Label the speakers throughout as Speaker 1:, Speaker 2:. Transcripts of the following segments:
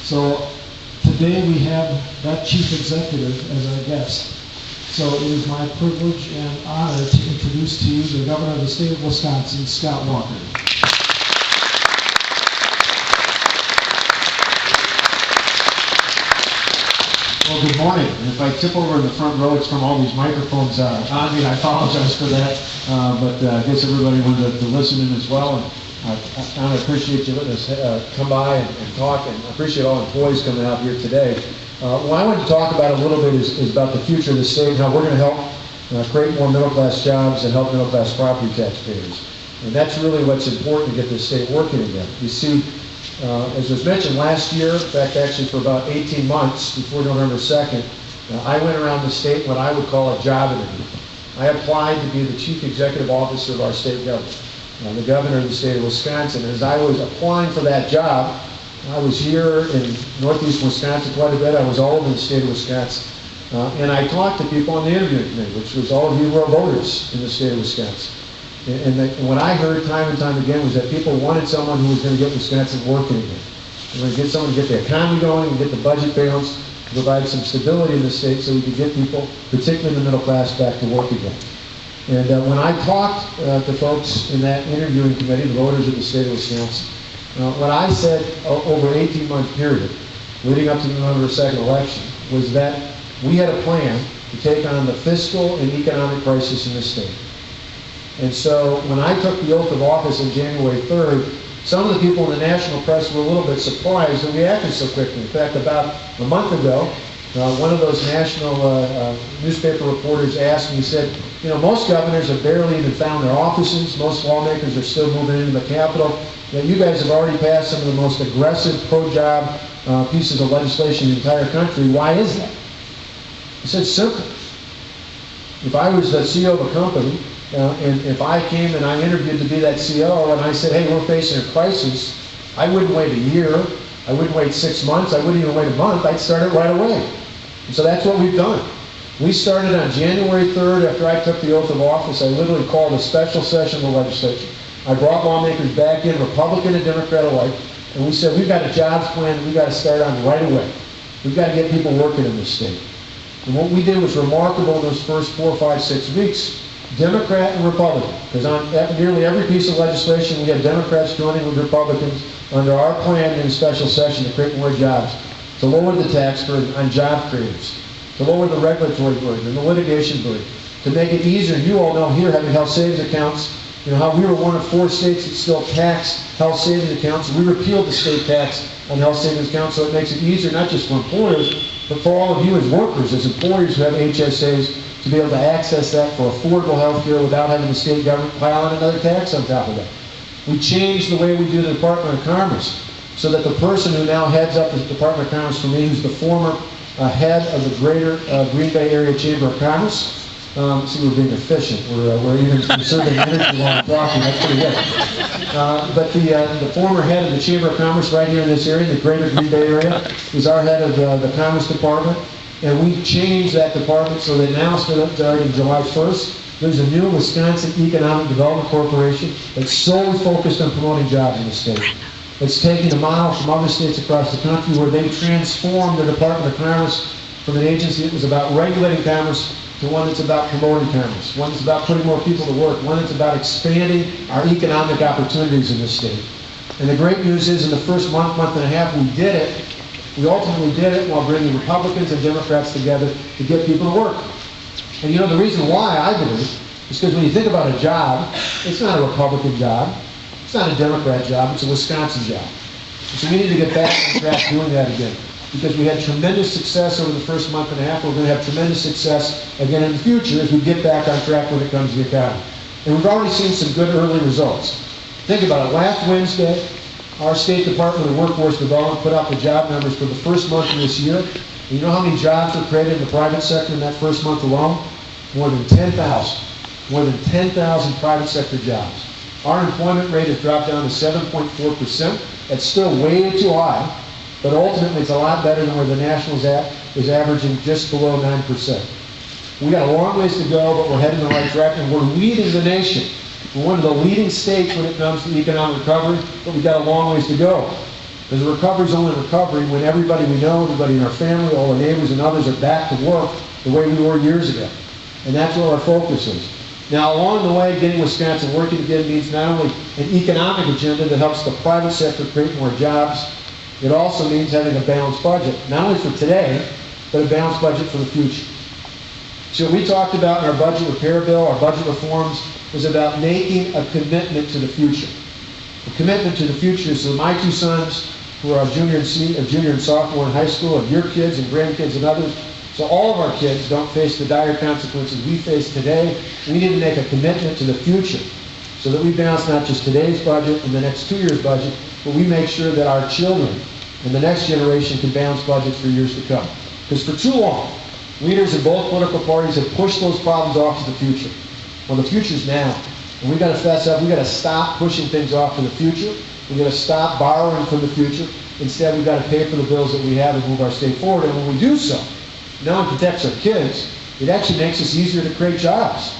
Speaker 1: So today we have that chief executive as our guest. So it is my privilege and honor to introduce to you the governor of the state of Wisconsin, Scott Walker. Well, good morning. And if I tip over in the front row, it's from all these microphones on me. I apologize for that. But I guess everybody wanted to listen in as well. And I appreciate you letting us come by and talk. And I appreciate all employees coming out here today. What I wanted to talk about a little bit is about the future of the state and how we're going to help create more middle-class jobs and help middle-class property taxpayers. And that's really what's important to get this state working again. You see, as was mentioned last year, in fact, actually for about 18 months before November 2nd, I went around the state what I would call a job interview. I applied to be the chief executive officer of our state government, the governor of the state of Wisconsin. And as I was applying for that job, I was here in northeast Wisconsin quite a bit. I was all over the state of Wisconsin. And I talked to people on the interviewing committee, which was all of you who are voters in the state of Wisconsin. And what I heard time and time again was that people wanted someone who was going to get Wisconsin working again. They were going to get someone to get the economy going and get the budget balanced, to provide some stability in the state so we could get people, particularly in the middle class, back to work again. And when I talked to folks in that interviewing committee, the voters of the state of Wisconsin, what I said over an 18-month period leading up to the November 2nd election was that we had a plan to take on the fiscal and economic crisis in this state. And so when I took the oath of office on January 3rd, some of the people in the national press were a little bit surprised that we acted so quickly. In fact, about a month ago, one of those national newspaper reporters asked me, he said, you know, most governors have barely even found their offices. Most lawmakers are still moving into the Capitol. You guys have already passed some of the most aggressive pro-job pieces of legislation in the entire country. Why is that? I said, simple. If I was the CEO of a company, and if I came and I interviewed to be that CEO and I said, hey, we're facing a crisis, I wouldn't wait a year, I wouldn't wait 6 months, I wouldn't even wait a month, I'd start it right away. And so that's what we've done. We started on January 3rd after I took the oath of office. I literally called a special session of the legislature. I brought lawmakers back in, Republican and Democrat alike, and we said, we've got a jobs plan that we've got to start on right away. We've got to get people working in this state. And what we did was remarkable in those first 4, 5, 6 weeks. Democrat and Republican, because on nearly every piece of legislation we had Democrats joining with Republicans under our plan in a special session to create more jobs, to lower the tax burden on job creators, to lower the regulatory burden and the litigation burden, to make it easier. You all know here, having health savings accounts, you know how we were one of 4 states that still taxed health savings accounts. We repealed the state tax on health savings accounts, so it makes it easier not just for employers, but for all of you as workers, as employers who have HSAs, to be able to access that for affordable health care without having the state government pile on another tax on top of that. We changed the way we do the Department of Commerce so that the person who now heads up the Department of Commerce for me, who's the former head of the Greater Green Bay Area Chamber of Commerce, see, we're being efficient. We're even conserving energy while I'm talking. That's pretty good. But the former head of the Chamber of Commerce right here in this area, the Greater Green Bay area, is our head of the Commerce Department. And we've changed that department so that now, starting July 1st, there's a new Wisconsin Economic Development Corporation that's solely focused on promoting jobs in the state. It's taking a model from other states across the country where they transformed the Department of Commerce from an agency that was about regulating commerce to one that's about promoting commerce, one that's about putting more people to work, one that's about expanding our economic opportunities in this state. And the great news is in the first month and a half we did it, we ultimately did it while bringing Republicans and Democrats together to get people to work. And you know, the reason why, I believe, is because when you think about a job, it's not a Republican job, it's not a Democrat job, it's a Wisconsin job. And so we need to get back on track doing that again. Because we had tremendous success over the first month and a half, we're going to have tremendous success again in the future as we get back on track when it comes to the economy. And we've already seen some good early results. Think about it, last Wednesday, our State Department of Workforce Development put out the job numbers for the first month of this year. And you know how many jobs were created in the private sector in that first month alone? More than 10,000. More than 10,000 private sector jobs. Our employment rate has dropped down to 7.4%. That's still way too high, but ultimately it's a lot better than where the national is averaging just below 9%. We got a long ways to go, but we're heading in the right direction. We're leading the nation. We're one of the leading states when it comes to economic recovery, but we've got a long ways to go. Because recovery is only recovery when everybody we know, everybody in our family, all our neighbors and others are back to work the way we were years ago. And that's where our focus is. Now, along the way, getting Wisconsin working again means not only an economic agenda that helps the private sector create more jobs, it also means having a balanced budget, not only for today, but a balanced budget for the future. So what we talked about in our budget repair bill, our budget reforms, was about making a commitment to the future. A commitment to the future so my two sons, who are junior and sophomore in high school, and your kids and grandkids and others, so all of our kids don't face the dire consequences we face today. We need to make a commitment to the future so that we balance not just today's budget and the next 2 years' budget, but we make sure that our children and the next generation can balance budgets for years to come. Because for too long, leaders in both political parties have pushed those problems off to the future. Well, the future's now. And we've got to fess up. We've got to stop pushing things off to the future. We've got to stop borrowing from the future. Instead, we've got to pay for the bills that we have and move our state forward. And when we do so, not only protects our kids, it actually makes us easier to create jobs.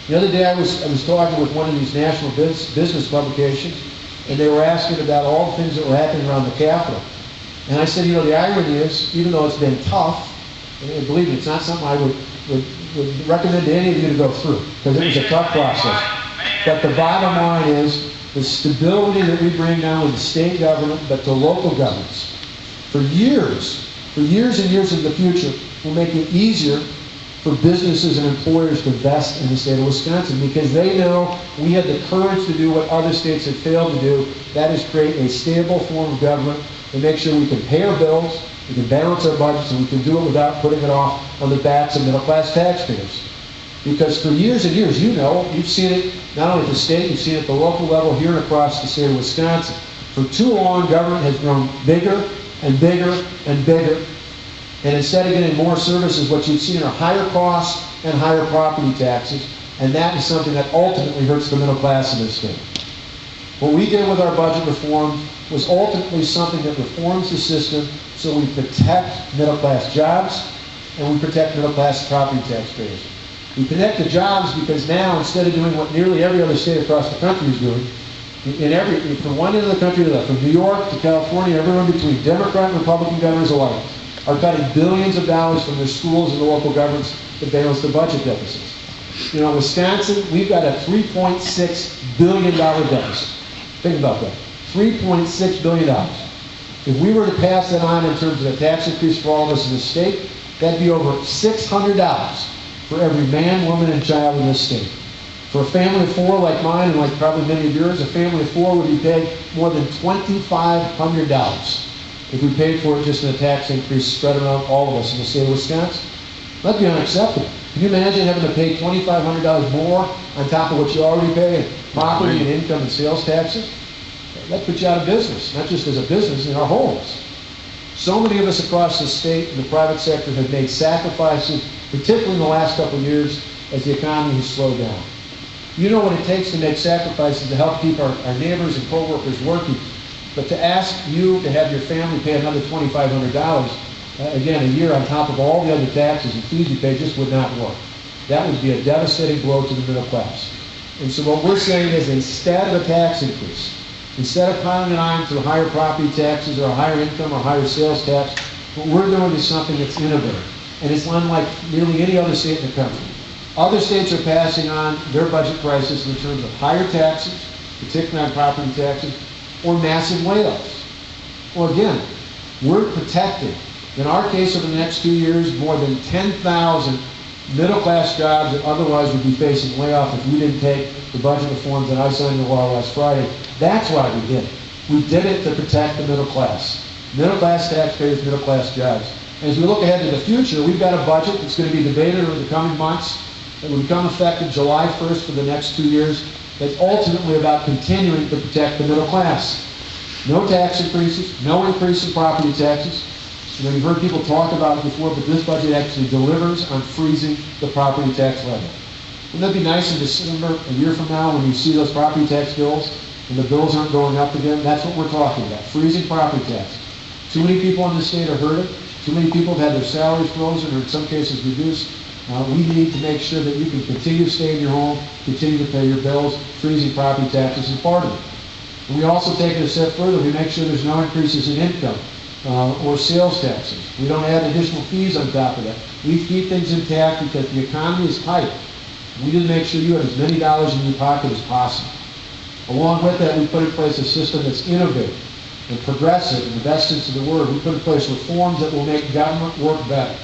Speaker 1: The other day I was talking with one of these national business publications, and they were asking about all the things that were happening around the Capitol. And I said, you know, the irony is, even though it's been tough, and believe me, it's not something I would recommend to any of you to go through, because it was a tough process. But the bottom line is the stability that we bring now in the state government, but to local governments, for years and years in the future, will make it easier for businesses and employers to invest in the state of Wisconsin, because they know we have the courage to do what other states have failed to do. That is create a stable form of government and make sure we can pay our bills, we can balance our budgets, and we can do it without putting it off on the backs of middle-class taxpayers. Because for years and years, you know, you've seen it not only at the state, you've seen it at the local level here and across the state of Wisconsin. For too long, government has grown bigger and bigger and bigger. And instead of getting more services, what you've seen are higher costs and higher property taxes. And that is something that ultimately hurts the middle class in this state. What we did with our budget reform was ultimately something that reforms the system so we protect middle class jobs and we protect middle class property taxpayers. We protect the jobs because now, instead of doing what nearly every other state across the country is doing, from one end of the country to the other, from New York to California, everyone between Democrat and Republican governors alike, are cutting billions of dollars from their schools and the local governments to balance the budget deficits. You know, in Wisconsin, we've got a $3.6 billion deficit. Think about that. $3.6 billion. If we were to pass that on in terms of a tax increase for all of us in the state, that'd be over $600 for every man, woman, and child in this state. For a family of four like mine and like probably many of yours, a family of four would be paid more than $2,500 if we paid for it just in a tax increase spread around all of us in the state of Wisconsin. That'd be unacceptable. Can you imagine having to pay $2,500 more on top of what you already pay in property and income and sales taxes? That puts you out of business, not just as a business, in our homes. So many of us across the state and the private sector have made sacrifices, particularly in the last couple of years as the economy has slowed down. You know what it takes to make sacrifices to help keep our neighbors and co-workers working, but to ask you to have your family pay another $2,500, again, a year on top of all the other taxes and fees you pay just would not work. That would be a devastating blow to the middle class. And so what we're saying is, instead of a tax increase, instead of piling it on through higher property taxes or a higher income or higher sales tax, what we're doing is something that's innovative. And it's unlike nearly any other state in the country. Other states are passing on their budget crisis in terms of higher taxes, particularly on property taxes, or massive layoffs. Well, again, we're protecting, in our case over the next 2 years, more than 10,000 middle-class jobs that otherwise would be facing layoff if we didn't take the budget reforms that I signed into law last Friday. That's why we did it. We did it to protect the middle class. Middle-class taxpayers, middle-class jobs. And as we look ahead to the future, we've got a budget that's going to be debated over the coming months that will become effective July 1st for the next 2 years. That's ultimately about continuing to protect the middle class. No tax increases, no increase in property taxes. You know, you've heard people talk about it before, but this budget actually delivers on freezing the property tax levy. Wouldn't that be nice in December, a year from now, when you see those property tax bills and the bills aren't going up again? That's what we're talking about, freezing property taxes. Too many people in this state are hurting. Too many people have had their salaries frozen or in some cases reduced. We need to make sure that you can continue to stay in your home, continue to pay your bills. Freezing property taxes is part of it. We also take it a step further. We make sure there's no increases in income or sales taxes. We don't add additional fees on top of that. We keep things intact because the economy is tight. We need to make sure you have as many dollars in your pocket as possible. Along with that, we put in place a system that's innovative and progressive in the best sense of the word. We put in place reforms that will make government work better.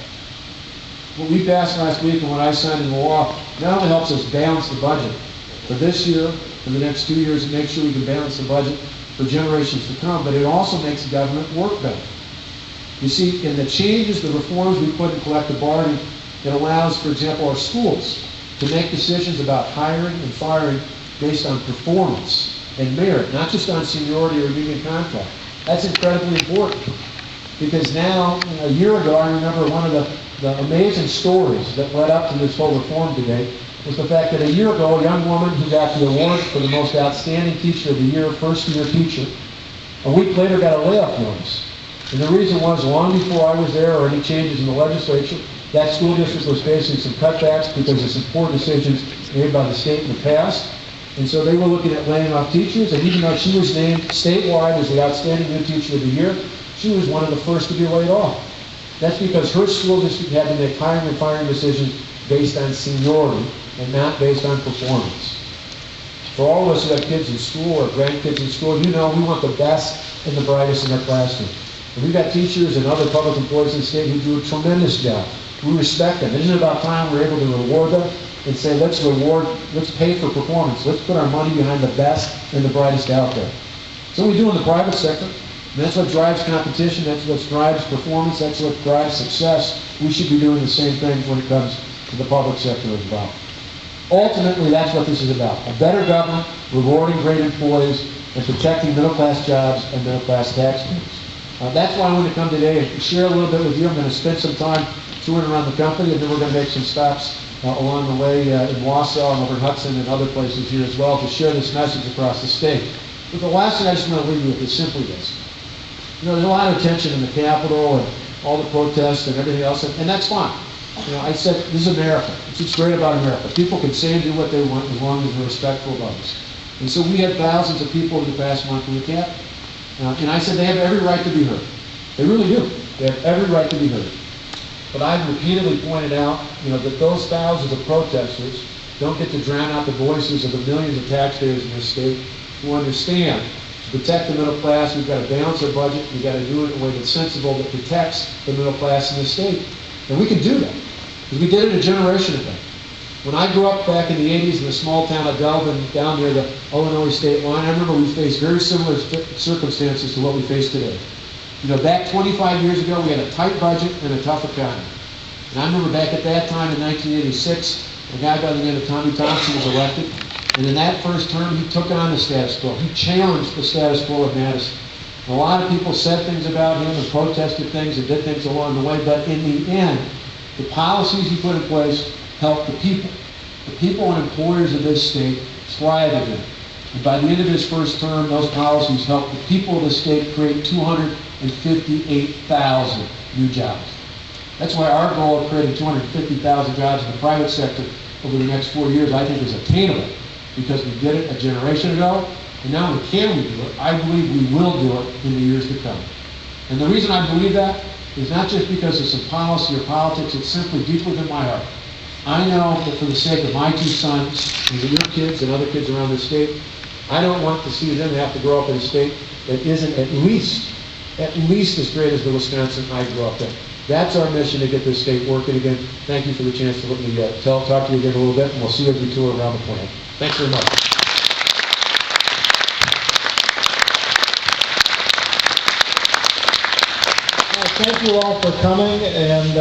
Speaker 1: What we passed last week and what I signed into law not only helps us balance the budget for this year, for the next 2 years, and make sure we can balance the budget for generations to come, but it also makes the government work better. You see, in the changes, the reforms we put in collective bargaining, it allows, for example, our schools to make decisions about hiring and firing based on performance and merit, not just on seniority or union contract. That's incredibly important because now, a year ago, I remember one of the amazing stories that led up to this whole reform debate was the fact that a year ago, a young woman who got the award for the most outstanding teacher of the year, first-year teacher, a week later got a layoff notice. And the reason was, long before I was there or any changes in the legislature, that school district was facing some cutbacks because of some poor decisions made by the state in the past. And so they were looking at laying off teachers, and even though she was named statewide as the outstanding new teacher of the year, she was one of the first to be laid off. That's because her school district had to make hiring and firing decisions based on seniority and not based on performance. For all of us who have kids in school or grandkids in school, you know we want the best and the brightest in our classroom. And we've got teachers and other public employees in the state who do a tremendous job. We respect them. Isn't it about time we're able to reward them and say, let's pay for performance. Let's put our money behind the best and the brightest out there. So we do in the private sector. And that's what drives competition. That's what drives performance. That's what drives success. We should be doing the same thing when it comes to the public sector as well. Ultimately, that's what this is about. A better government, rewarding great employees, and protecting middle-class jobs and middle-class taxpayers. That's why I want to come today and share a little bit with you. I'm going to spend some time touring around the company, and then we're going to make some stops along the way in Wausau and over in Hudson and other places here as well to share this message across the state. But the last thing I just want to leave you with is simply this. You know, there's a lot of attention in the Capitol and all the protests and everything else, and that's fine. You know, I said, this is America. It's what's great about America. People can say and do what they want as long as they're respectful of others. And so we had thousands of people in the past month in the Capitol. And I said they have every right to be heard. They really do. They have every right to be heard. But I've repeatedly pointed out, you know, that those thousands of protesters don't get to drown out the voices of the millions of taxpayers in this state who understand to protect the middle class, we've got to balance our budget, we've got to do it in a way that's sensible, that protects the middle class in this state. And we can do that, because we did it a generation ago. When I grew up back in the 80s in the small town of Delvin, down near the Illinois state line, I remember we faced very similar circumstances to what we face today. You know, back 25 years ago, we had a tight budget and a tough economy. And I remember back at that time in 1986, a guy by the name of Tommy Thompson was elected. And in that first term, he took on the status quo. He challenged the status quo of Madison. And a lot of people said things about him and protested things and did things along the way. But in the end, the policies he put in place helped the people. The people and employers of this state thrived again. And by the end of his first term, those policies helped the people of the state create 258,000 new jobs. That's why our goal of creating 250,000 jobs in the private sector over the next 4 years, I think, is attainable, because we did it a generation ago, and not only can we do it, I believe we will do it in the years to come. And the reason I believe that is not just because of some policy or politics, it's simply deep within my heart. I know that for the sake of my two sons, and your kids and other kids around the state, I don't want to see them have to grow up in a state that isn't at least as great as the Wisconsin I grew up in. That's our mission, to get this state working again. Thank you for the chance to let me talk to you again a little bit, and we'll see you as we tour around the plant. Thanks very much.
Speaker 2: Thank you all for coming, and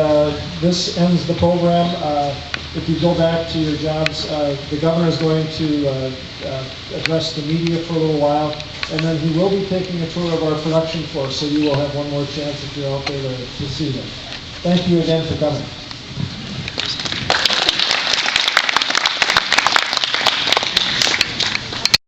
Speaker 2: this ends the program. If you go back to your jobs, the governor is going to address the media for a little while, and then he will be taking a tour of our production floor, so you will have one more chance if you're out there to see them. Thank you again for coming.